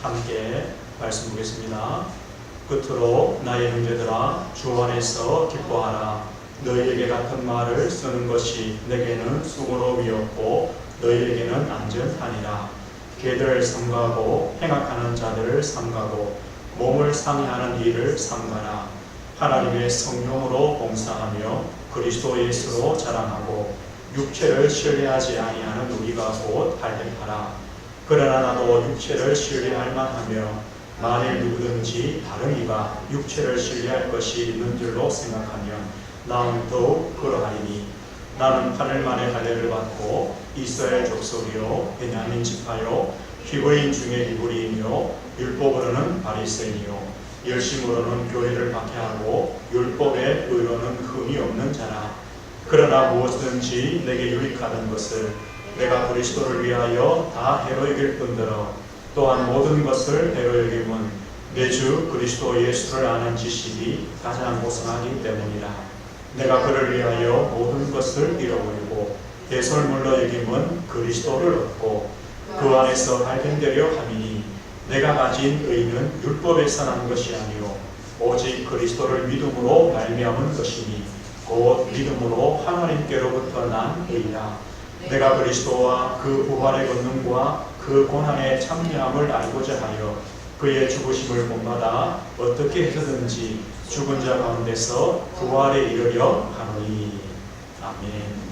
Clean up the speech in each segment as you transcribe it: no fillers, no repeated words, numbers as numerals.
함께 말씀 보겠습니다. 끝으로 나의 형제들아 주 안에서 기뻐하라. 너희에게 같은 말을 쓰는 것이 내게는 수고로움이었고 너희에게는 안전하니라. 개들을 삼가고 행악하는 자들을 삼가고 몸을 상해하는 일을 삼가라. 하나님의 성령으로 봉사하며 그리스도 예수로 자랑하고 육체를 신뢰하지 아니하는 우리가 곧 할례하라. 그러나 나도 육체를 신뢰할 만하며 만일 누구든지 다른 이가 육체를 신뢰할 것이 있는 줄로 생각하면 나는 더욱 그러하리니 나는 8일 만에 할례를 받고 이스라엘 족속이요 베냐민 지파요 히브리인 중에 히브리이며 율법으로는 바리새인이요 열심으로는 교회를 박해하고 율법의 의로는 흠이 없는 자라. 그러나 무엇든지 내게 유익하던 것을 내가 그리스도를 위하여 다 해로 여길 뿐더러 또한 모든 것을 해로 여김은 내 주 그리스도 예수를 아는 지식이 가장 고상하기 때문이라. 내가 그를 위하여 모든 것을 잃어버리고 대설물로 여김은 그리스도를 얻고 그 안에서 발견되려 함이니 내가 가진 의는 율법에서 난 것이 아니요 오직 그리스도를 믿음으로 말미암은 것이니 곧 믿음으로 하나님께로부터 난 의라. 내가 그리스도와 그 부활의 권능과 그 고난의 참여함을 알고자 하여 그의 죽으심을 본받아 어떻게 해서든지 죽은 자 가운데서 부활에 이르려 하노니. 아멘.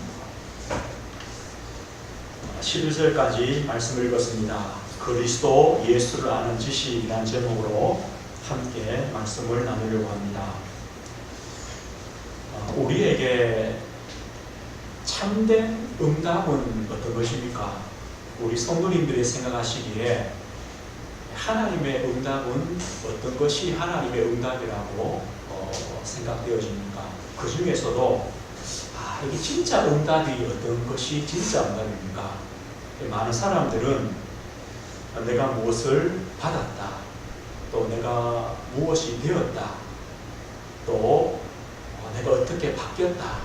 11절까지 말씀을 읽었습니다. 그리스도 예수를 아는 지식이라는 제목으로 함께 말씀을 나누려고 합니다. 우리에게 참된 응답은 어떤 것입니까? 우리 성도님들이 생각하시기에 하나님의 응답은 어떤 것이 하나님의 응답이라고 생각되어집니까? 그 중에서도 이게 진짜 응답이 어떤 것이 진짜 응답입니까? 많은 사람들은 내가 무엇을 받았다, 또 내가 무엇이 되었다, 또 내가 어떻게 바뀌었다,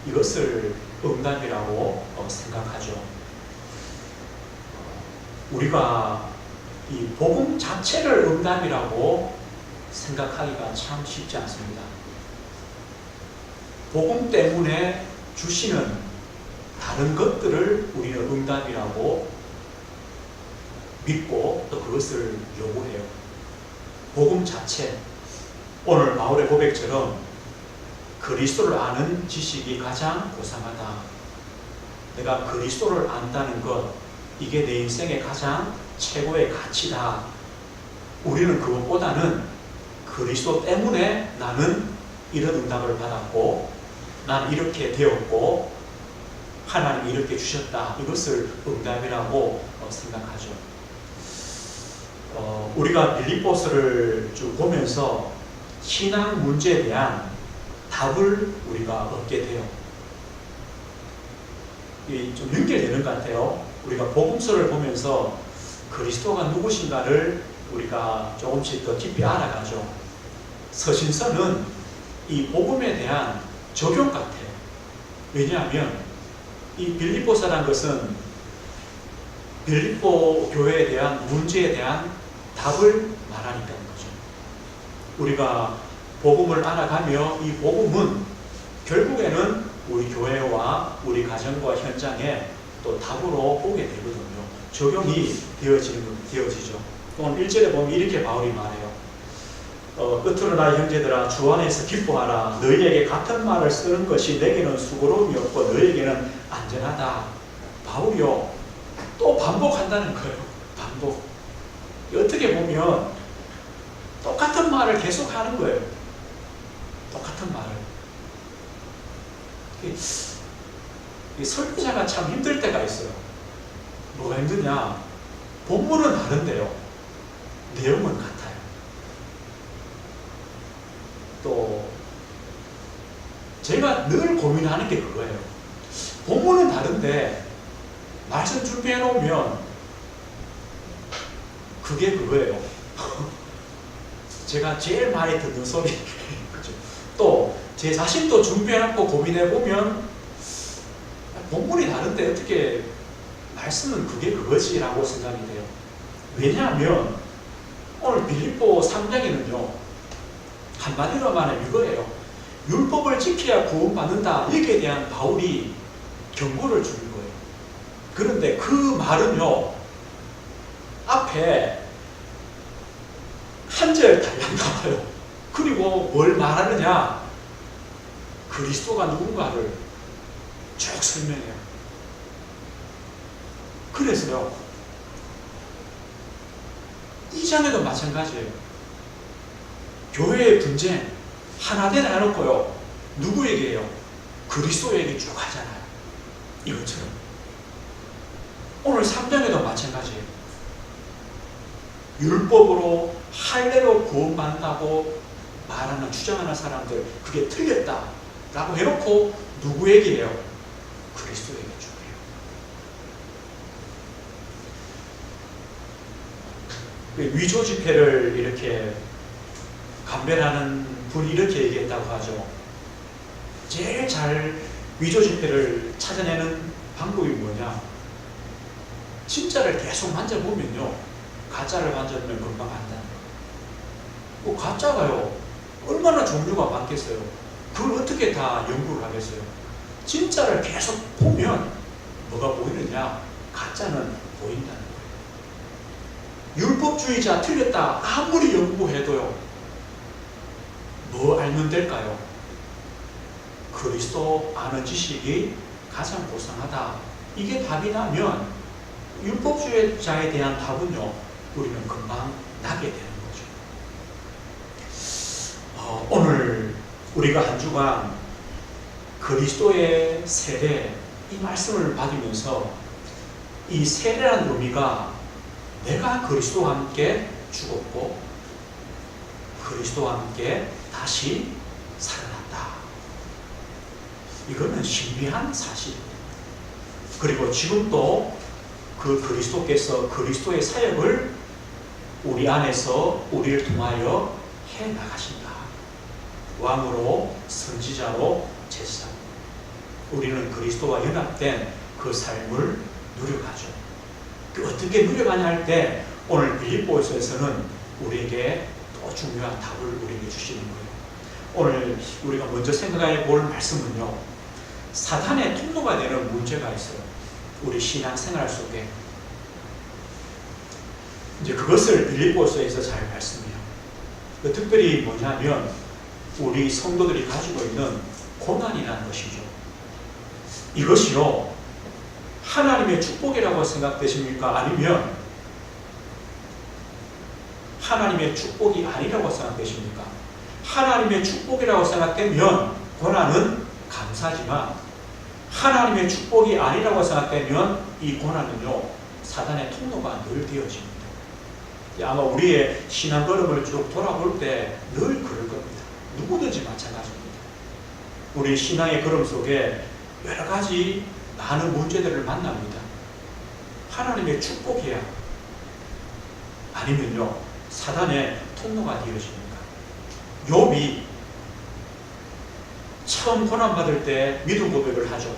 이것을 응답이라고 생각하죠. 우리가 이 복음 자체를 응답이라고 생각하기가 참 쉽지 않습니다. 복음 때문에 주시는 다른 것들을 우리는 응답이라고 믿고 또 그것을 요구해요. 복음 자체, 오늘 바울의 고백처럼 그리스도를 아는 지식이 가장 고상하다. 내가 그리스도를 안다는 것, 이게 내 인생의 가장 최고의 가치다. 우리는 그것보다는 그리스도 때문에 나는 이런 응답을 받았고 나는 이렇게 되었고 하나님이 이렇게 주셨다. 이것을 응답이라고 생각하죠. 우리가 빌립보서를 쭉 보면서 신앙 문제에 대한 답을 우리가 얻게 돼요. 좀 연결되는 것 같아요. 우리가 복음서를 보면서 그리스도가 누구신가를 우리가 조금씩 더 깊이 알아가죠. 서신서는 이 복음에 대한 적용 같아요. 왜냐하면 이 빌립보서라는 것은 빌립보 교회에 대한 문제에 대한 답을 말하니까 거죠. 우리가 복음을 알아가며 이 복음은 결국에는 우리 교회와 우리 가정과 현장에 또 답으로 오게 되거든요. 적용이 되어지죠. 오늘 1절에 보면 이렇게 바울이 말해요. 끝으로 나의 형제들아 주 안에서 기뻐하라. 너희에게 같은 말을 쓰는 것이 내게는 수고로움이 없고 너희에게는 안전하다. 바울이요 또 반복한다는 거예요. 반복. 어떻게 보면 똑같은 말을 계속 하는 거예요. 똑같은 말을. 이 설교자가 참 힘들 때가 있어요. 뭐가 힘드냐? 본문은 다른데요. 내용은 같아요. 또 제가 늘 고민하는 게 그거예요. 본문은 다른데 말씀 준비해 놓으면 그게 그거예요. 제가 제일 많이 듣는 소리. 그죠? 또 제 자신도 준비해놓고 고민해보면 본문이 다른데 어떻게 말씀은 그게 그거지라고 생각이 돼요. 왜냐하면 오늘 빌립보 3장에는요, 한마디로 말하면 이거예요. 율법을 지켜야 구원받는다. 여기에 대한 바울이 경고를 주는 거예요. 그런데 그 말은요, 앞에 한 절 달렸나 봐요. 그리고 뭘 말하느냐? 그리스도가 누군가를 쭉 설명해요. 그래서요, 이 장에도 마찬가지예요. 교회의 분쟁 하나 내놔놓고요, 누구에게요? 그리스도에게 쭉 하잖아요. 이것처럼 오늘 3장에도 마찬가지예요. 율법으로 할례로 구원받는다고 말하는, 주장하는 사람들, 그게 틀렸다 라고 해놓고 누구에게요? 그리스도에게 쭉 해요. 위조 지폐를 이렇게 감별하는 분이 이렇게 얘기했다고 하죠. 제일 잘 위조 지폐를 찾아내는 방법이 뭐냐? 진짜를 계속 만져보면요, 가짜를 만져보면 금방 안다는 거예요. 가짜가요, 얼마나 종류가 많겠어요. 그걸 어떻게 다 연구를 하겠어요. 진짜를 계속 보면 뭐가 보이느냐? 가짜는 보인다는 거예요. 율법주의자 틀렸다 아무리 연구해도요, 뭐 알면 될까요? 그리스도 아는 지식이 가장 고상하다. 이게 답이 나면 율법주의자에 대한 답은요, 우리는 금방 나게 되는 거죠. 오늘 우리가 한 주간 그리스도의 세례, 이 말씀을 받으면서 이 세례라는 의미가 내가 그리스도와 함께 죽었고 그리스도와 함께 다시 살아났다. 이거는 신비한 사실입니다. 그리고 지금도 그 그리스도께서 그리스도의 사역을 우리 안에서 우리를 통하여 해 나가신다. 왕으로, 선지자로, 제사장으로 우리는 그리스도와 연합된 그 삶을 누려가죠. 어떻게 누려가냐 할 때 오늘 빌립보서에서는 우리에게 또 중요한 답을 우리에게 주시는 거예요. 오늘 우리가 먼저 생각해 볼 말씀은요, 사탄의 통로가 되는 문제가 있어요. 우리 신앙생활 속에. 이제 그것을 빌립보서에서 잘 말씀해요. 특별히 뭐냐면 우리 성도들이 가지고 있는 고난이라는 것이죠. 이것이요, 하나님의 축복이라고 생각되십니까? 아니면 하나님의 축복이 아니라고 생각되십니까? 하나님의 축복이라고 생각되면 고난은 감사하지만, 하나님의 축복이 아니라고 생각되면 이 고난은요, 사단의 통로가 늘 되어집니다. 아마 우리의 신앙 걸음을 쭉 돌아볼 때 늘 그럴 겁니다. 누구든지 마찬가지입니다. 우리 신앙의 걸음 속에 여러 가지 많은 문제들을 만납니다. 하나님의 축복이야? 아니면요, 사단의 통로가 되어집니까? 욥이 처음 고난받을 때 믿음 고백을 하죠.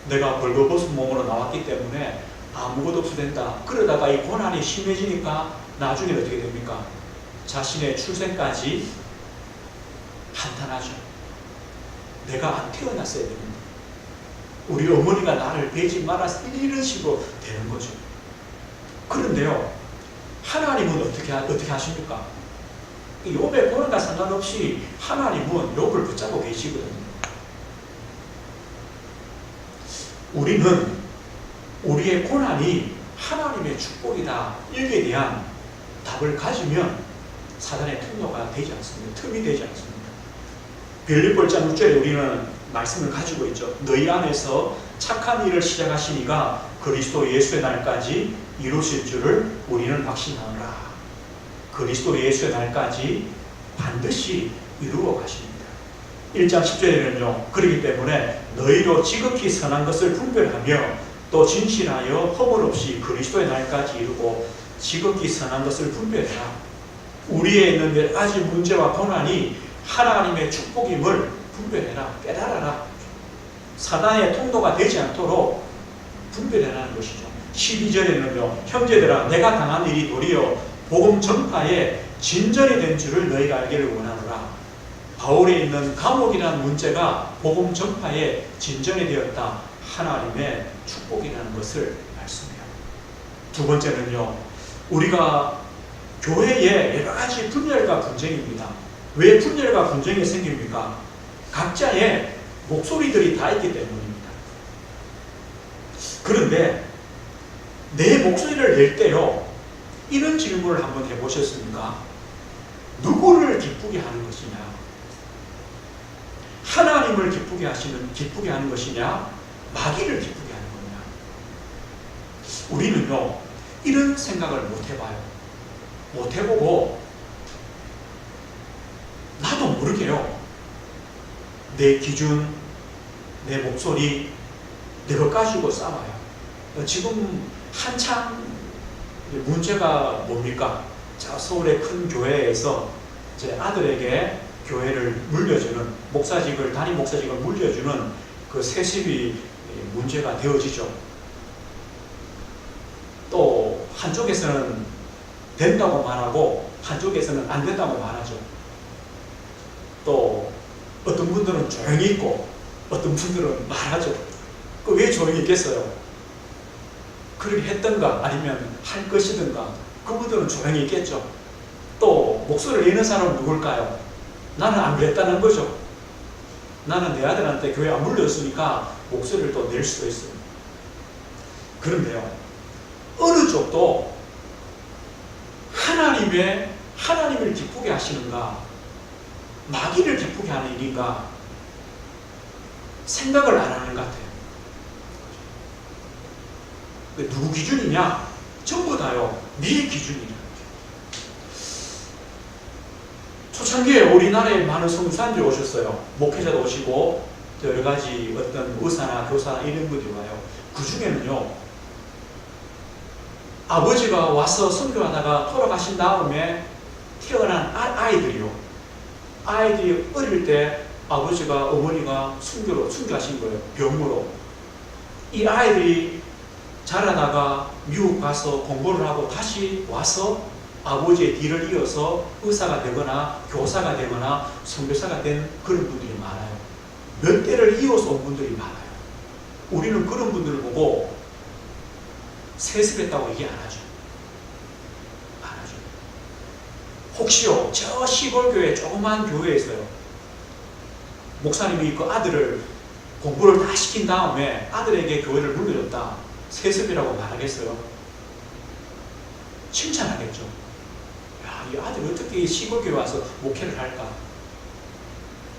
내가 벌거벗은 몸으로 나왔기 때문에 아무것도 없어 된다. 그러다가 이 고난이 심해지니까 나중에 어떻게 됩니까? 자신의 출생까지 한탄하죠. 내가 안 태어났어야 됩니다. 우리 어머니가 나를 베지 말았어. 이런 식으로 되는 거죠. 그런데요, 하나님은 어떻게 하십니까? 욥의 고난과 상관없이 하나님은 욥을 붙잡고 계시거든요. 우리는 우리의 고난이 하나님의 축복이다, 여기에 대한 답을 가지면 사단의 통로가 되지 않습니다. 틈이 되지 않습니다. 빌립보 1장 6절에 우리는 말씀을 가지고 있죠. 너희 안에서 착한 일을 시작하시니가 그리스도 예수의 날까지 이루실 줄을 우리는 확신하노라. 그리스도 예수의 날까지 반드시 이루어 가십니다. 1장 10절에는요, 그렇기 때문에 너희로 지극히 선한 것을 분별하며 또 진실하여 허물 없이 그리스도의 날까지 이루고 지극히 선한 것을 분별해라. 우리에 있는 여러 가지 문제와 고난이 하나님의 축복임을 분별해라, 깨달아라. 사단의 통로가 되지 않도록 분별해라는 것이죠. 12절에는요, 형제들아 내가 당한 일이 도리어 복음 전파에 진전이 된 줄을 너희가 알기를 원하노라. 바울에 있는 감옥이라는 문제가 복음 전파에 진전이 되었다. 하나님의 축복이라는 것을 말씀해요. 두 번째는요, 우리가 교회에 여러 가지 분열과 분쟁입니다. 왜 분열과 분쟁이 생깁니까? 각자의 목소리들이 다 있기 때문입니다. 그런데 내 목소리를 낼 때요, 이런 질문을 한번 해보셨습니까? 누구를 기쁘게 하는 것이냐? 하나님을 기쁘게 하는 것이냐? 마귀를 기쁘게 하는 거냐? 우리는요, 이런 생각을 못 해봐요. 못 해보고, 나도 모르게요, 내 기준, 내 목소리, 내가 가지고 싸워요. 지금 한참 문제가 뭡니까? 자, 서울의 큰 교회에서 제 아들에게 교회를 물려주는, 담임 목사직을 물려주는 그 세습이 문제가 되어지죠. 또 한쪽에서는 된다고 말하고 한쪽에서는 안 된다고 말하죠. 또 어떤 분들은 조용히 있고 어떤 분들은 말하죠. 그 왜 조용히 있겠어요? 그렇게 했던가 아니면 할 것이든가 그분들은 조용히 있겠죠. 또 목소리를 내는 사람은 누굴까요? 나는 안 그랬다는 거죠. 나는 내 아들한테 교회 안 물렸으니까 목소리를 또 낼 수도 있어요. 그런데요, 어느 쪽도 하나님을 기쁘게 하시는가, 마귀를 기쁘게 하는 일인가 생각을 안 하는 것 같아요. 누구 기준이냐? 전부 다요, 네 기준이냐. 초창기에 우리나라에 많은 선교사님들이 오셨어요. 목회자도 오시고 여러 가지 어떤 의사나 교사나 이런 분들이 와요. 그 중에는요, 아버지가 와서 선교하다가 돌아가신 다음에 태어난 아이들이요, 아이들이 어릴 때 아버지가 어머니가 순교하신 거예요. 병으로. 이 아이들이 자라다가 미국 가서 공부를 하고 다시 와서 아버지의 뒤를 이어서 의사가 되거나 교사가 되거나 선교사가 된 그런 분들이 많아요. 몇 대를 이어서 온 분들이 많아요. 우리는 그런 분들을 보고 세습했다고 얘기 안 하죠. 안 하죠. 혹시요, 저 시골교회, 조그만 교회에서요, 목사님이 그 아들을 공부를 다 시킨 다음에 아들에게 교회를 물려줬다, 세습이라고 말하겠어요? 칭찬하겠죠. 야, 이 아들이 어떻게 시골교회 와서 목회를 할까?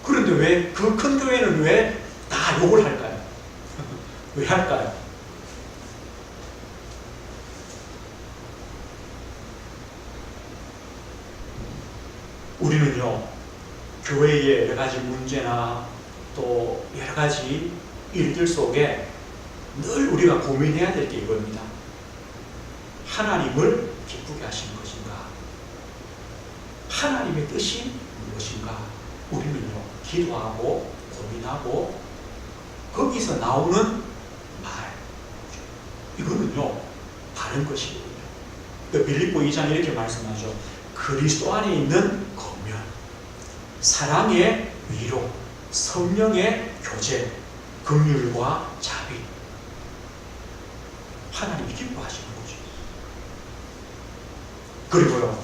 그런데 왜 그 큰 교회는 왜 다 욕을 할까요? 왜 할까요? 우리는요, 교회의 여러 가지 문제나 또 여러 가지 일들 속에 늘 우리가 고민해야 될 게 이겁니다. 하나님을 기쁘게 하시는 것인가? 하나님의 뜻이 무엇인가? 우리는요, 기도하고 고민하고 거기서 나오는 말, 이거는요, 다른 것이거든요. 빌립보 2장 이렇게 말씀하죠. 그리스도 안에 있는 거면, 사랑의 위로, 성령의 교제, 긍휼과 자비. 하나님이 기뻐하시는 거죠. 그리고요,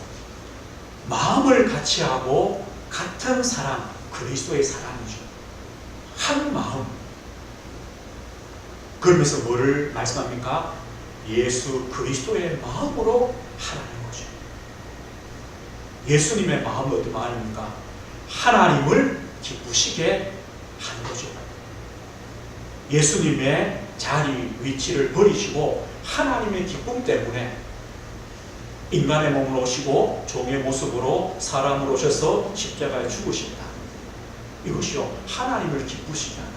마음을 같이 하고 같은 사랑, 그리스도의 사랑이죠. 한 마음. 그러면서 뭐를 말씀합니까? 예수 그리스도의 마음으로 하라는 거죠. 예수님의 마음은 어떤 마음입니까? 하나님을 기쁘시게 하는 거죠. 예수님의 자리, 위치를 버리시고 하나님의 기쁨 때문에 인간의 몸을 오시고 종의 모습으로 사람으로 오셔서 십자가에 죽으신다. 이것이요, 하나님을 기쁘시게 하는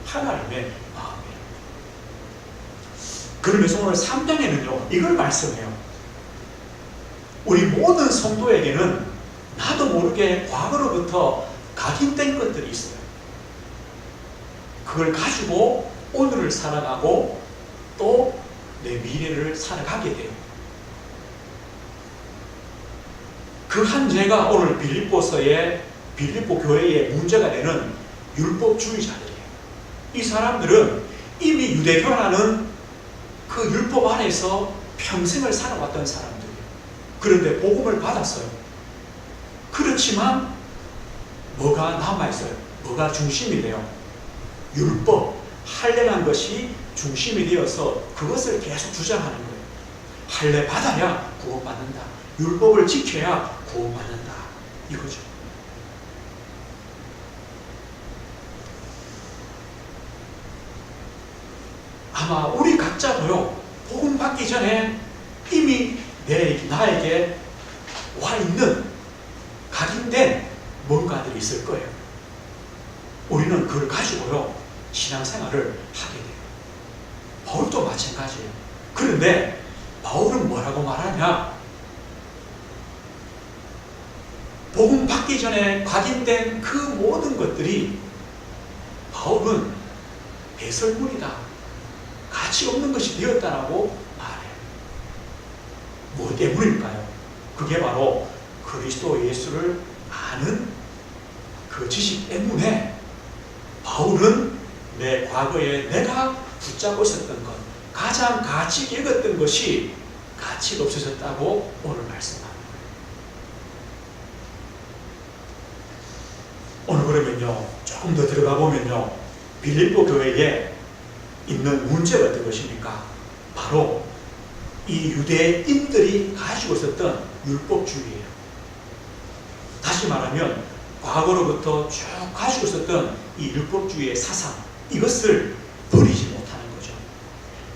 하나님의 마음이에요. 그러면서 오늘 3장에는요, 이걸 말씀해요. 우리 모든 성도에게는 나도 모르게 과거로부터 각인된 것들이 있어요. 그걸 가지고 오늘을 살아가고 또 내 미래를 살아가게 돼요. 그 한 죄가 오늘 빌립보 교회의 문제가 되는 율법주의자들이에요. 이 사람들은 이미 유대교라는 그 율법 안에서 평생을 살아왔던 사람들이에요. 그런데 복음을 받았어요. 그렇지만 뭐가 남아있어요? 뭐가 중심이 돼요? 율법, 할례라는 것이 중심이 되어서 그것을 계속 주장하는 거예요. 할례 받아야 구원받는다. 율법을 지켜야 구원받는다. 이거죠. 아마 우리 각자도요, 복음 받기 전에 이미 나에게 와 있는 각인된 뭔가들이 있을 거예요. 우리는 그걸 가지고요, 신앙생활을 하게 돼요. 바울도 마찬가지예요. 그런데 바울은 뭐라고 말하냐? 복음 받기 전에 각인된 그 모든 것들이 바울은 배설물이다, 가치 없는 것이 되었다라고 말해요. 뭐 때문일까요? 그게 바로 그리스도 예수를 아는 그 지식 때문에 바울은 내 과거에 내가 붙잡고 있었던 것, 가장 가치 여겼던 것이 가치가 없어졌다고 오늘 말씀합니다. 오늘 그러면요, 조금 더 들어가 보면요, 빌립보 교회에 있는 문제가 어떤 것입니까? 바로 이 유대인들이 가지고 있었던 율법주의예요. 다시 말하면 과거로부터 쭉 가지고 있었던 이 율법주의의 사상, 이것을 버리지 못하는 거죠.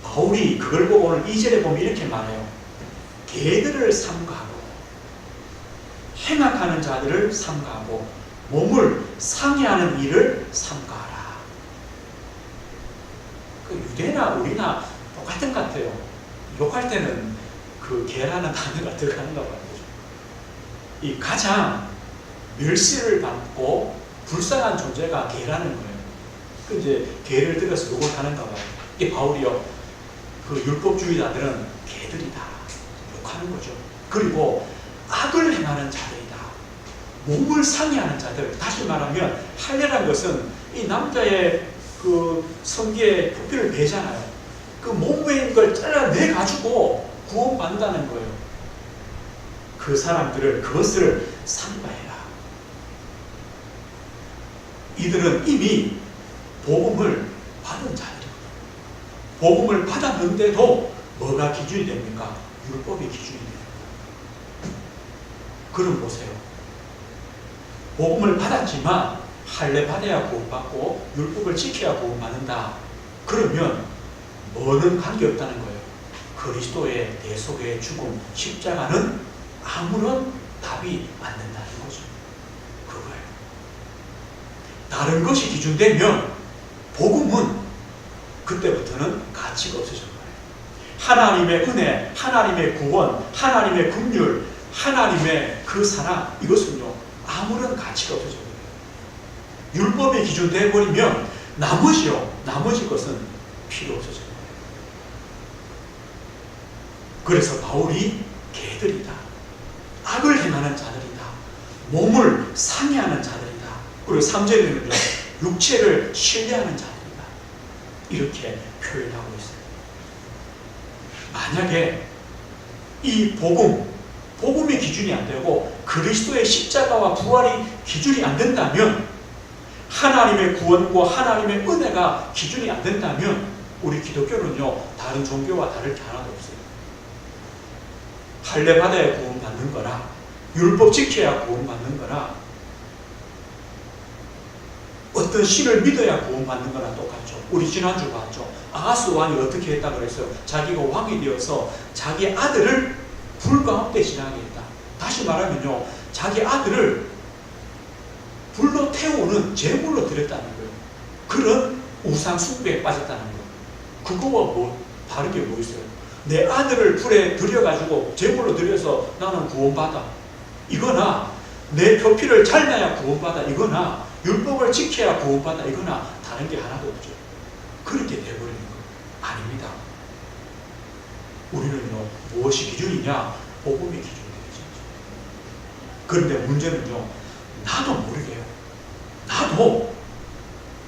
바울이 그걸 보고 오늘 2절에 보면 이렇게 말해요. 개들을 삼가하고 행악하는 자들을 삼가하고 몸을 상해하는 일을 삼가하라. 그 유대나 우리나 똑같은 것 같아요. 욕할 때는 그 개라는 단어가 들어가는가 봐요. 이 가장 멸시를 받고 불쌍한 존재가 개라는 거예요. 그 이제 개를 들여서 욕을 하는가 봐요. 이게 바울이요, 그 율법주의자들은 개들이다, 욕하는 거죠. 그리고 악을 행하는 자들이다, 몸을 상해하는 자들. 다시 말하면 할례라는 것은 이 남자의 그 성기에 부피를 베잖아요. 그 몸에 있는 걸 잘라내 가지고 구원받는다는 거예요. 그 사람들은 그것을 삼가해라. 이들은 이미 복음을 받은 자들이에요. 복음을 받았는데도 뭐가 기준이 됩니까? 율법이 기준이 됩니다. 그럼 보세요. 복음을 받았지만 할례 받아야 구원받고 율법을 지켜야 구원받는다. 그러면 뭐는 관계없다는 거예요. 그리스도의 대속의 죽음, 십자가는 아무런 답이 안 된다는 거죠. 그거예요. 다른 것이 기준되면 복음은 그때부터는 가치가 없어진 거예요. 하나님의 은혜, 하나님의 구원, 하나님의 긍휼, 하나님의 그 사랑, 이것은요, 아무런 가치가 없어진 거예요. 율법이 기준되어 버리면 나머지 것은 필요 없어진 거예요. 그래서 바울이 개들이다, 악을 행하는 자들이다, 몸을 상해하는 자들이다, 그리고 3절에는요, 육체를 신뢰하는 자들이다, 이렇게 표현하고 있어요. 만약에 이 복음이 기준이 안 되고 그리스도의 십자가와 부활이 기준이 안 된다면, 하나님의 구원과 하나님의 은혜가 기준이 안 된다면 우리 기독교는요, 다른 종교와 다를 게 하나도 없어요. 할례 받아야 구원받는 거라, 율법 지켜야 구원받는 거라, 어떤 신을 믿어야 구원받는 거랑 똑같죠. 우리 지난주 봤죠. 아하스 왕이 어떻게 했다고 그랬어요? 자기가 왕이 되어서 자기 아들을 불 가운데 지나게 했다. 다시 말하면요, 자기 아들을 불로 태우는 제물로 드렸다는 거예요. 그런 우상 숭배에 빠졌다는 거예요. 그거와 뭐 다른 게 뭐 있어요? 내 아들을 불에 들여가지고 제물로 드려서 나는 구원받아, 이거나 내 표피를 잘라야 구원받아, 이거나 율법을 지켜야 구원받아, 이거나 다른 게 하나도 없죠. 그렇게 돼버리는 거예요. 아닙니다. 우리는요, 무엇이 기준이냐? 복음이 기준이 되죠. 그런데 문제는요, 나도 모르게요.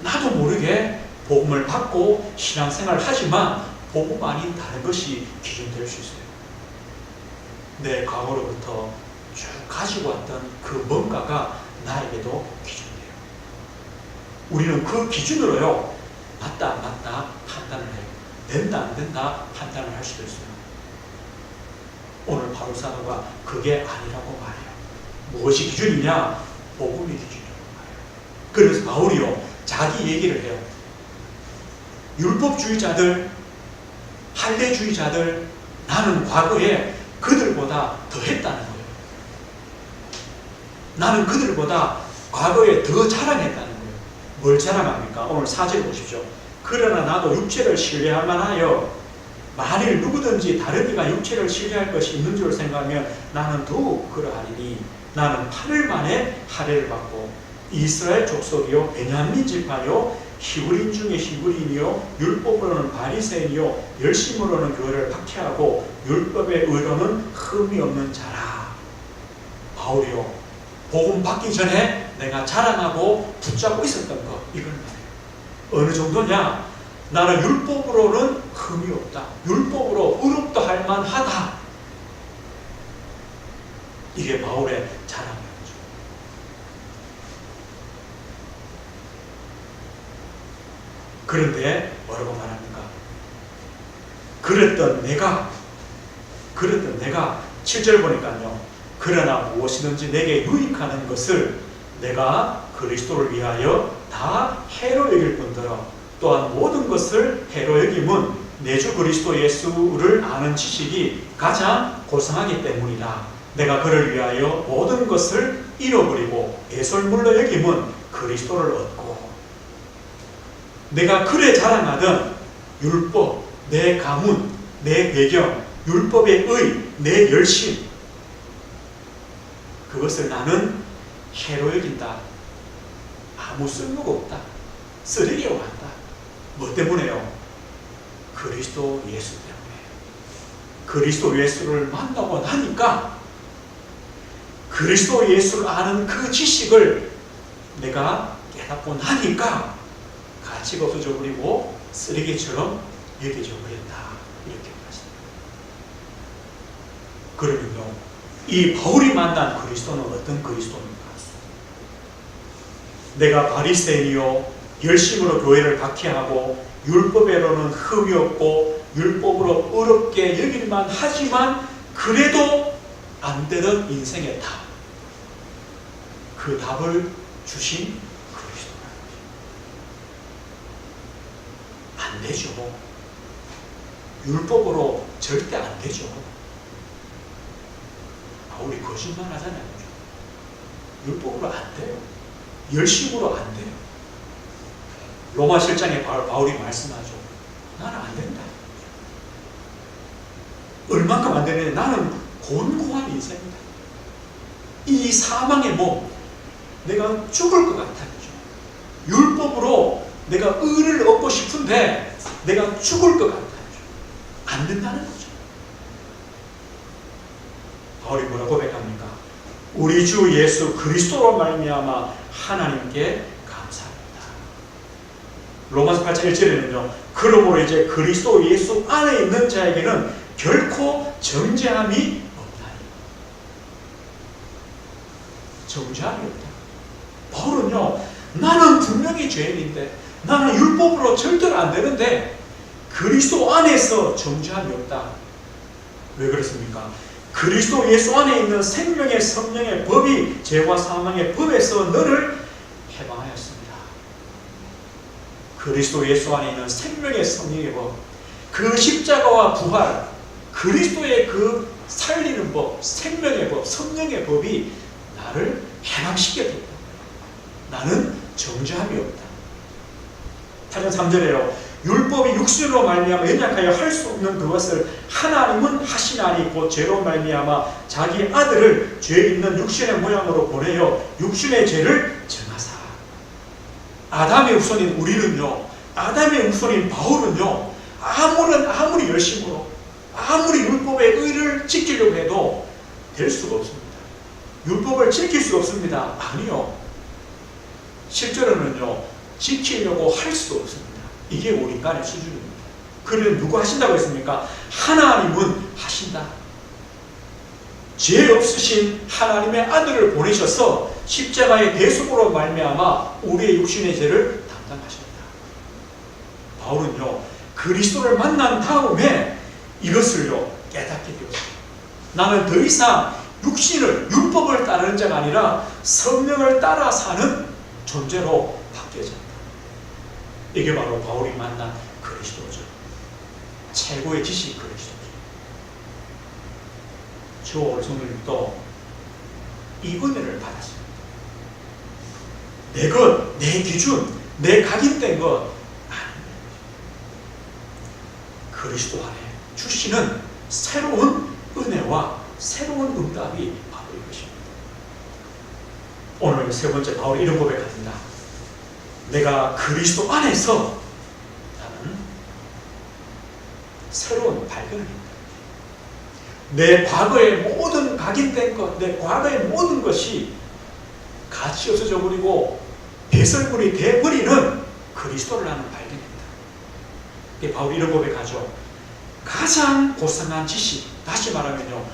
나도 모르게 복음을 받고 신앙생활을 하지만 복음 아닌 다른 것이 기준될 수 있어요. 내 과거로부터 쭉 가지고 왔던 그 뭔가가 나에게도 기준돼요. 우리는 그 기준으로요, 맞다 안 맞다 판단을 해요. 된다 안 된다 판단을 할 수도 있어요. 오늘 바울 사도가 그게 아니라고 말해요. 무엇이 기준이냐? 복음이 기준이라고 말해요. 그래서 바울이요, 자기 얘기를 해요. 율법주의자들, 할례주의자들, 나는 과거에 그들보다 더 했다는 거예요. 나는 그들보다 과거에 더 자랑했다는 거예요. 뭘 자랑합니까? 오늘 4절 보십시오. 그러나 나도 육체를 신뢰할 만하여 만일 누구든지 다른 이가 육체를 신뢰할 것이 있는 줄 생각하면 나는 더욱 그러하리니 나는 8일 만에 할례를 받고 이스라엘 족속이요 베냐민 지파요 히브리인 중에 히브리인이요 율법으로는 바리새인이요 열심으로는 교회를 박해하고 율법의 의로는 흠이 없는 자라. 바울이요, 복음 받기 전에 내가 자랑하고 붙잡고 있었던 것, 이걸 말해요. 어느 정도냐? 나는 율법으로는 흠이 없다. 율법으로 의롭다 할 만하다. 이게 바울의 자랑이었죠. 그런데 뭐라고 말합니까? 그랬던 내가 7절 보니까요, 그러나 무엇이든지 내게 유익하는 것을 내가 그리스도를 위하여 다 해로 여길 뿐더러 또한 모든 것을 해로 여김은 내 주 그리스도 예수를 아는 지식이 가장 고상하기 때문이라. 내가 그를 위하여 모든 것을 잃어버리고 배설물로 여김은 그리스도를 얻고. 내가 그래 자랑하던 율법, 내 가문, 내 배경, 율법의 의, 내 열심, 그것을 나는 해로 여긴다. 아무 쓸모가 없다. 쓰레기로 한다. 뭐 때문에요? 그리스도 예수 때문에. 그리스도 예수를 만나고 나니까 그리스도 예수를 아는 그 지식을 내가 깨닫고 나니까 가치가 없어져 버리고 쓰레기처럼 여겨져 버렸다. 이렇게 말씀합니다. 그러면요, 이 바울이 만난 그리스도는 어떤 그리스도입니까? 내가 바리새인이요 열심으로 교회를 박해하고 율법에로는 흠이 없고 율법으로 어렵게 여길만 하지만 그래도 안 되던 인생의 답, 그 답을 주신 그리스도라는 거죠. 안 되죠. 율법으로 절대 안 되죠. 바울이 거짓말 하잖아요. 율법으로 안 돼요. 열심으로 안 돼요. 로마 7장에 바울이 말씀하죠. 나는 안 된다. 얼만큼 안 되느냐? 나는 곤고한 인생이다. 이 사망의 몸, 내가 죽을 것 같아요. 율법으로 내가 의를 얻고 싶은데 내가 죽을 것 같아요. 안 된다는 거죠. 바울이 뭐라고 고백합니까? 우리 주 예수 그리스도로 말미암아 하나님께 감사합니다. 로마서 8장 1절에는요. 그러므로 이제 그리스도 예수 안에 있는 자에게는 결코 정죄함이 없나니. 정죄함이 없다. 바울은요, 나는 분명히 죄인인데 나는 율법으로 절대로 안 되는데 그리스도 안에서 정죄함이 없다. 왜 그렇습니까? 그리스도 예수 안에 있는 생명의 성령의 법이 죄와 사망의 법에서 너를 해방하였습니다. 그리스도 예수 안에 있는 생명의 성령의 법, 그 십자가와 부활, 그리스도의 그 살리는 법, 생명의 법, 성령의 법이 나를 해방시켰다. 나는 정죄함이 없다. 8장 3절에요. 율법이 육신으로 말미암아 연약하여 할 수 없는 그것을 하나님은 하시나니 곧 죄로 말미암아 자기 아들을 죄 있는 육신의 모양으로 보내어 육신의 죄를 정하사. 아담의 후손인 우리는요, 아담의 후손인 바울은요, 아무리 열심으로 아무리 율법의 의를 지키려고 해도 될 수가 없습니다. 율법을 지킬 수 없습니다. 아니요. 실제로는요, 지키려고 할 수 없습니다. 이게 우리 인간의 수준입니다. 그러면 누구 하신다고 했습니까? 하나님은 하신다. 죄 없으신 하나님의 아들을 보내셔서 십자가의 대속으로 말미암아 우리의 육신의 죄를 담당하셨다. 바울은요, 그리스도를 만난 다음에 이것을요 깨닫게 되었습니다. 나는 더 이상 육신을, 율법을 따르는 자가 아니라 성령을 따라 사는 존재로 바뀌어졌다. 이게 바로 바울이 만난 그리스도죠. 최고의 지식 그리스도죠. 저 오성님도 이 은혜를 받았습니다. 내 것, 내 기준, 내 각인된 것 아닙니다. 그리스도 안에 주시는 새로운 은혜와 새로운 응답이 바로 이것입니다. 오늘 세 번째 바울이 이런 고백합니다. 내가 그리스도 안에서 나는 새로운 발견을 합니다. 내 과거의 모든 각인된 것, 내 과거의 모든 것이 가치 없어져 버리고 배설물이 되어버리는 그리스도를 나는 발견했다. 바울이 이런 고백하죠. 가장 고상한 지식, 다시 말하면요,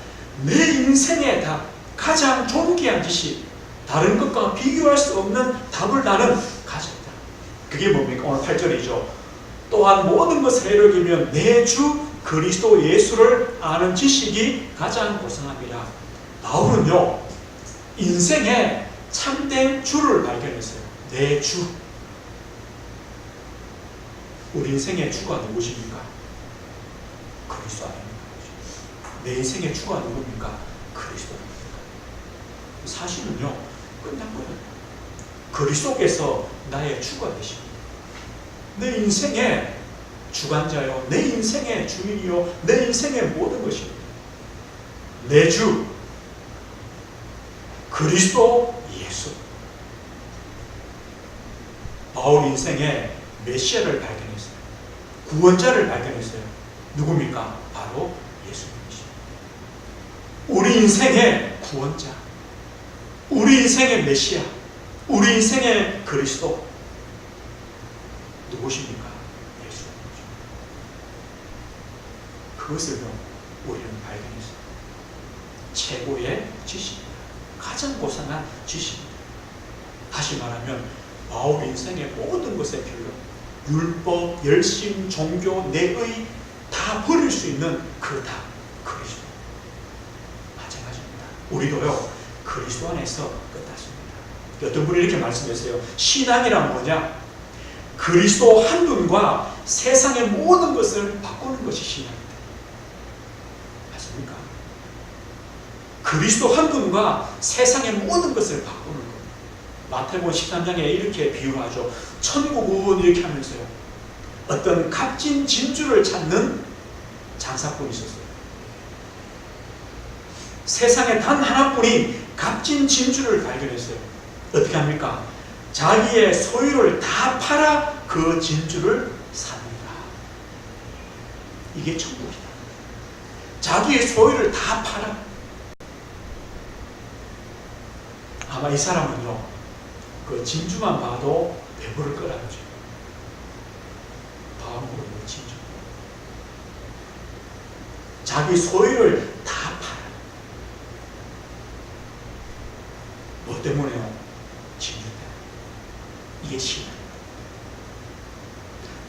내 인생의 답, 가장 존귀한 지식, 다른 것과 비교할 수 없는 답을 나는 가졌다. 그게 뭡니까? 오늘 8절이죠. 또한 모든 것을 이루기면 내 주 그리스도 예수를 아는 지식이 가장 고상함이라. 바울은요, 인생의 참된 주를 발견했어요. 내 주. 우리 인생의 주가 누구십니까? 그리스도 아닙니까? 내 인생의 주가 누굽니까? 그리스도입니다. 사실은요, 끝난 거예요. 그리스도께서 나의 주가 되십니다. 내 인생의 주관자요, 내 인생의 주인이요, 내 인생의 모든 것입니다. 내 주 그리스도 예수. 바울 인생의 메시아를 발견했어요. 구원자를 발견했어요. 누굽니까? 바로 예수님이십니다. 우리 인생의 구원자, 우리 인생의 메시아, 우리 인생의 그리스도 누구십니까? 예수님이십니다. 그것을요 우리는 발견했어요. 최고의 지식입니다. 가장 고상한 지식입니다. 다시 말하면 바울 인생의 모든 것의 필요, 율법, 열심, 종교, 내의 다 버릴 수 있는 그 다 그리스도. 마찬가지입니다. 우리도요 그리스도 안에서 끝났습니다. 어떤 분이 이렇게 말씀하세요. 신앙이란 뭐냐? 그리스도 한 분과 세상의 모든 것을 바꾸는 것이 신앙입니다. 맞습니까? 그리스도 한 분과 세상의 모든 것을 바꾸는 것. 마태복음 13장에 이렇게 비유하죠. 천국은 이렇게 하면서요, 어떤 값진 진주를 찾는 장사꾼이 있었어요. 세상에 단 하나뿐인 값진 진주를 발견했어요. 어떻게 합니까? 자기의 소유를 다 팔아 그 진주를 삽니다. 이게 천국이다. 자기의 소유를 다 팔아. 아마 이 사람은요, 그 진주만 봐도 배부를 거라죠. 다음으로 진주. 자기 소유를 다 팔아. 뭐 때문에요? 진주 때문에. 이게 신앙입니다.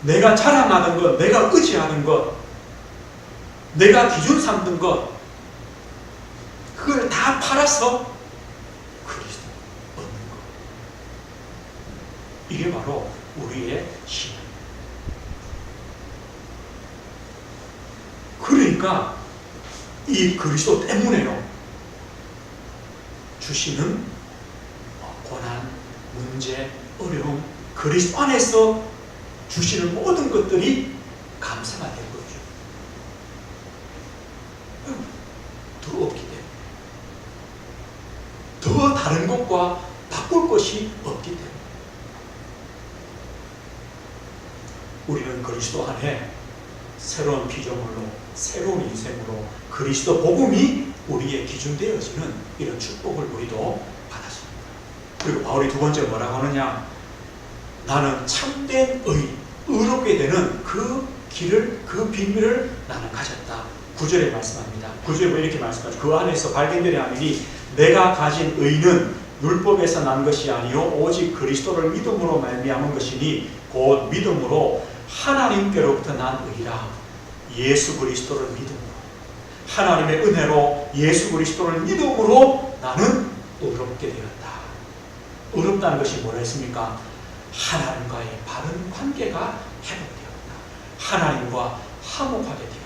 내가 자랑하는 것, 내가 의지하는 것, 내가 기준 삼는 것, 그걸 다 팔아서 그리스도 얻는 것. 이게 바로 우리의 신앙입니다. 그러니까 이 그리스도 때문에요, 주시는 고난, 문제, 어려움, 그리스도 안에서 주시는 모든 것들이 감사가 된 거죠. 더 없기 때문에, 더 다른 것과 바꿀 것이 없기 때문에 우리는 그리스도 안에 새로운 피조물로 새로운 인생으로 그리스도 복음이 우리의 기준 되어지는 이런 축복을 우리도 받았습니다. 그리고 바울이 두 번째 뭐라고 하느냐? 나는 참된 의롭게 되는 그 길을, 그 비밀을 나는 가졌다. 9절에 말씀합니다. 9절에 뭐 이렇게 말씀하죠. 그 안에서 발견되려 하니 내가 가진 의는 율법에서 난 것이 아니요 오직 그리스도를 믿음으로 말미암은 것이니 곧 믿음으로 하나님께로부터 난 의라. 예수 그리스도를 믿음으로, 하나님의 은혜로 예수 그리스도를 믿음으로 나는 의롭게 되었다. 의롭다는 것이 뭐라 했습니까? 하나님과의 바른 관계가 회복되었다. 하나님과 화목하게 되었다.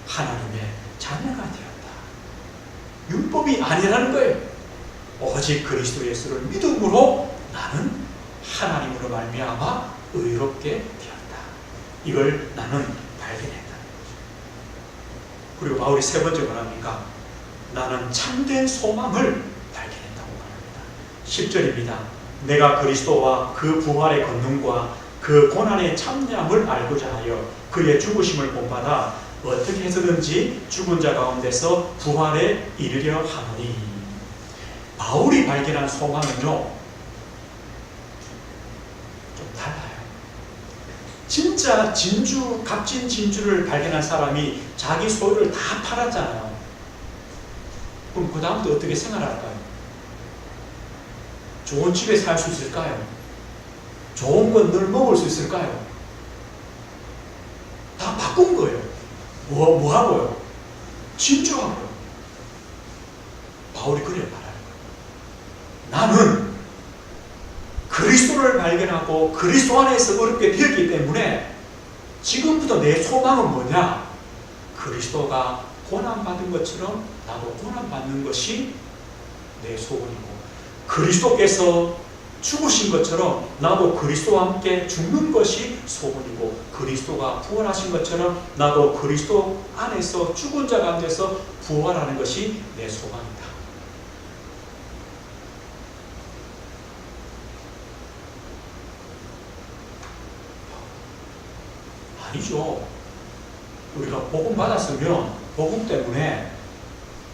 하나님의 자녀가 되었다. 율법이 아니라는 거예요. 오직 그리스도 예수를 믿음으로 나는 하나님으로 말미암아 의롭게 되었다. 이걸 나는 발견했다는 거죠. 그리고 바울이 세 번째 말합니까? 나는 참된 소망을 발견했다고 말합니다. 10절입니다. 내가 그리스도와 그 부활의 권능과 그 고난의 참념을 알고자 하여 그의 죽으심을 본받아 어떻게 해서든지 죽은 자 가운데서 부활에 이르려 하노니. 바울이 발견한 소망은요 좀 달라요. 진짜 진주, 값진 진주를 발견한 사람이 자기 소유를 다 팔았잖아요. 그럼 그 다음부터 어떻게 생활할까요? 좋은 집에 살 수 있을까요? 좋은 건 늘 먹을 수 있을까요? 다 바꾼 거예요. 뭐 하고요? 진주하고요. 바울이 그래 말하는 거예요. 나는 그리스도를 발견하고 그리스도 안에서 어렵게 되었기 때문에 지금부터 내 소망은 뭐냐? 그리스도가 고난받은 것처럼 나도 고난받는 것이 내 소원이고, 그리스도께서 죽으신 것처럼 나도 그리스도와 함께 죽는 것이 소원이고, 그리스도가 부활하신 것처럼 나도 그리스도 안에서 죽은 자 가운데서 부활하는 것이 내 소망이다. 아니죠. 우리가 복음 받았으면 복음 때문에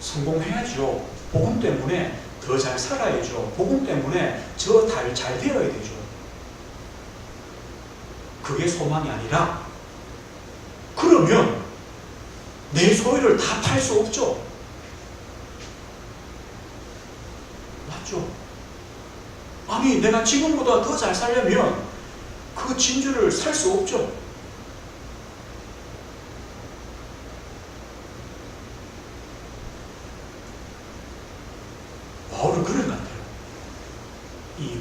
성공해야죠. 복음 때문에 더 잘 살아야죠. 복음 때문에 저 잘 되어야 되죠. 그게 소망이 아니라, 그러면 내 소유를 다 팔 수 없죠. 맞죠? 아니, 내가 지금보다 더 잘 살려면 그 진주를 살 수 없죠. 바울은 그런 것 같아요. 이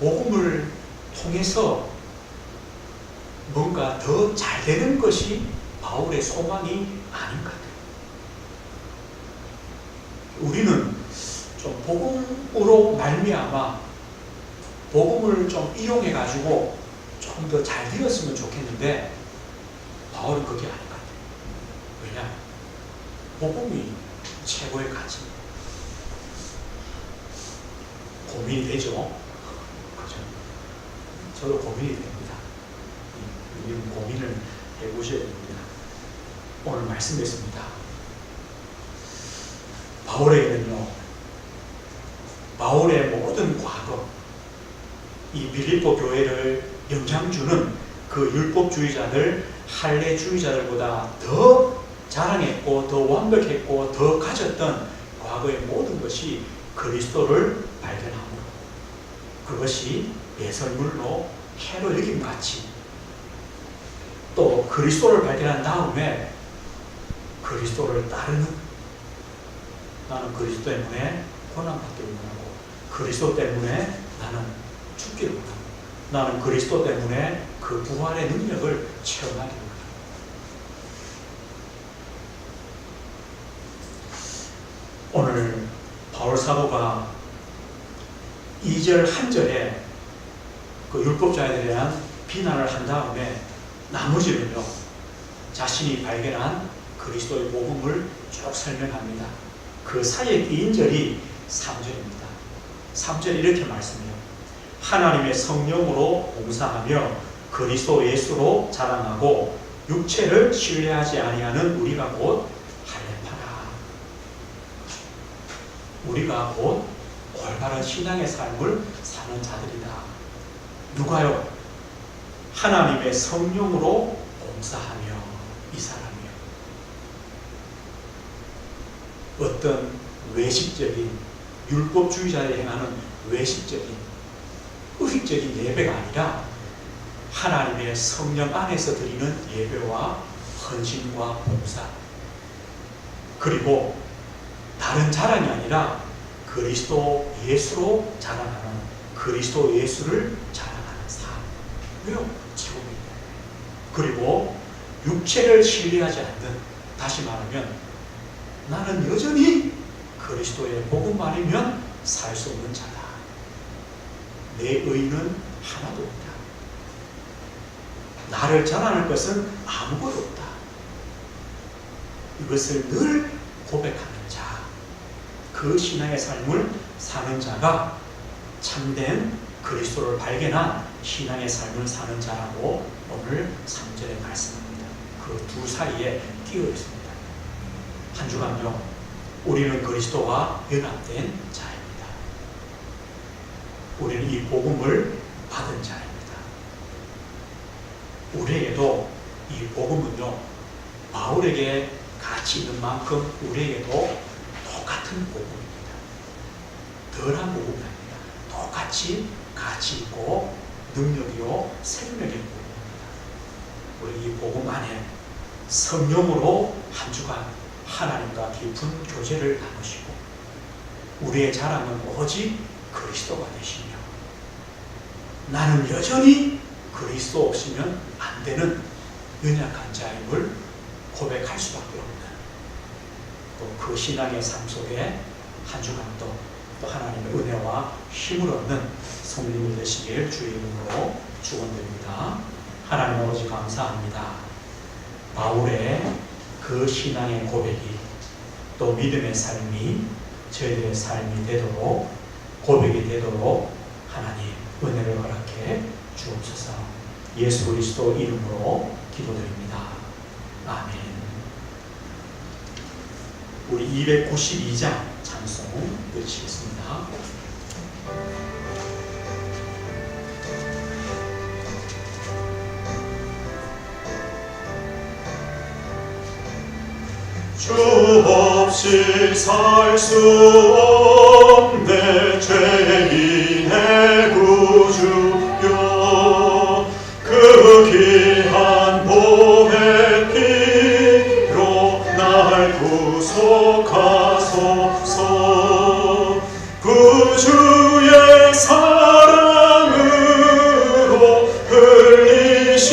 복음을 통해서 뭔가 더 잘 되는 것이 바울의 소망이 아닌 것 같아요. 우리는 좀 복음으로 말미암아 복음을 좀 이용해 가지고 좀 더 잘 되었으면 좋겠는데, 바울은 그게 아닌 것 같아요. 왜냐? 복음이 최고의 가치입니다. 고민이 되죠? 그죠? 저도 고민이 됩니다. 이런 고민을 해보셔야 됩니다. 오늘 말씀드렸습니다. 바울에게는요, 바울의 모든 과거, 이 빌립보 교회를 영향주는 그 율법주의자들, 할례주의자들보다 더 자랑했고, 더 완벽했고, 더 가졌던 과거의 모든 것이 그리스도를 발견함으로, 그것이 배설물로 해로 여김같이, 또 그리스도를 발견한 다음에 그리스도를 따르는, 나는 그리스도 때문에 고난받기를 원하고, 그리스도 때문에 나는 죽기를 원하고, 나는 그리스도 때문에 그 부활의 능력을 체험하기를 원합니다. 오늘 바울 사도가 2절 한 절에 그 율법자에 대한 비난을 한 다음에 나머지는요, 자신이 발견한 그리스도의 복음을 쭉 설명합니다. 그 사이에 긴 절이 3절입니다. 3절이 이렇게 말씀해요. 하나님의 성령으로 봉사하며 그리스도 예수로 자랑하고 육체를 신뢰하지 아니하는 우리가 곧 할례파라. 우리가 곧 올바른 신앙의 삶을 사는 자들이다. 누가요? 하나님의 성령으로 봉사하며 이 사람이요. 어떤 외식적인 율법주의자들이 행하는 외식적인 의식적인 예배가 아니라 하나님의 성령 안에서 드리는 예배와 헌신과 봉사, 그리고 다른 자랑이 아니라 그리스도 예수로 자랑하는, 그리스도 예수를 자랑하는 삶. 왜요? 제국입니다. 그리고 육체를 신뢰하지 않는, 다시 말하면 나는 여전히 그리스도의 복음만이면 살 수 없는 자다. 내 의는 하나도 없다. 나를 자랑할 것은 아무것도 없다. 이것을 늘 고백하는 자, 그 신앙의 삶을 사는 자가 참된 그리스도를 발견한 신앙의 삶을 사는 자라고 오늘 3절에 말씀합니다. 그 두 사이에 끼어 있습니다. 한 주간요, 우리는 그리스도와 연합된 자입니다. 우리는 이 복음을 받은 자입니다. 우리에게도 이 복음은요, 바울에게 가치 있는 만큼 우리에게도 똑같은 복음입니다. 덜한 복음이 아닙니다. 똑같이 가치 있고 능력이요 생명의 복음입니다. 우리 이 복음 안에 성령으로 한 주간 하나님과 깊은 교제를 나누시고 우리의 자랑은 오직 그리스도가 되시며 나는 여전히 그리스도 없이면 안 되는 연약한 자임을 고백할 수밖에 없는, 또 그 신앙의 삶 속에 한 주간도 또 하나님의 은혜와 힘을 얻는 성령이 되시길 주의 이름으로 축원드립니다. 하나님 아버지 감사합니다. 바울의 그 신앙의 고백이 또 믿음의 삶이 저희들의 삶이 되도록, 고백이 되도록 하나님 은혜를 허락해 주옵소서. 예수 그리스도 이름으로 기도드립니다. 아멘. 우리 292장 찬송 외치겠습니다. 주 없이 살 수 없네 죄인의 구주여, 그 귀한 보배 피로 날 구속하소서. 구주의 사랑으로 흘리신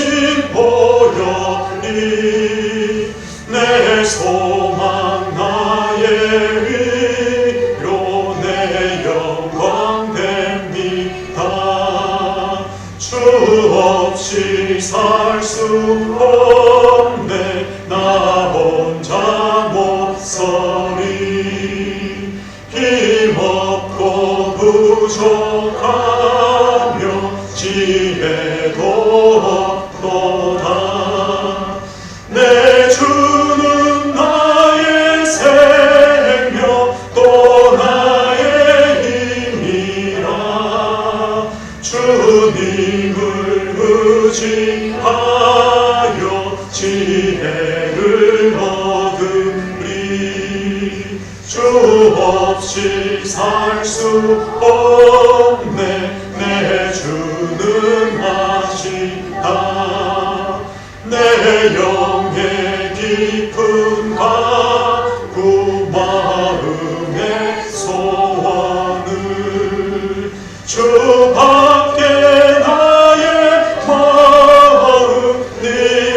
보혈이 내 소망 나의 위로 내 영광 됩니다. 주 없이 살 수 없네 나 혼자 못 서리. 힘없고 부족하며 지혜도 없도다. 내 주는 나의 생명 또 나의 힘이라. 주님을 의지하여 지혜를 얻으리. 주 없이 살 수 없네 내 주는 하시다. 내 영의 깊은 가구 마음의 소원을 주밖에 나의 마음 네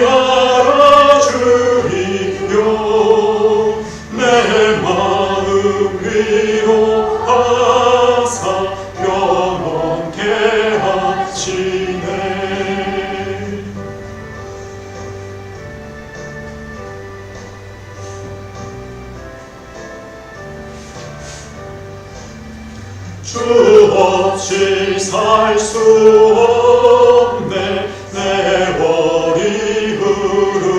알아주리요. 내 마음 위로하사 영원케 하시네. 주 없이 살 수 없네 내 월이 흐르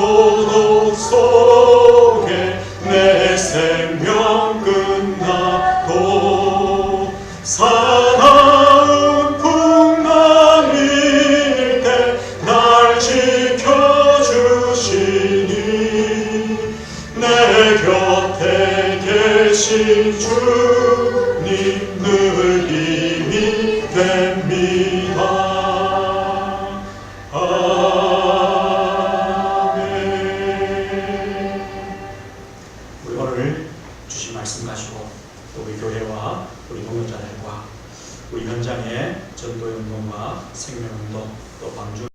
고독 속에 내 생명 끝나도 사나운 풍랑일 때 날 지켜주시니 내 곁에 계신 주님 늘 힘이 되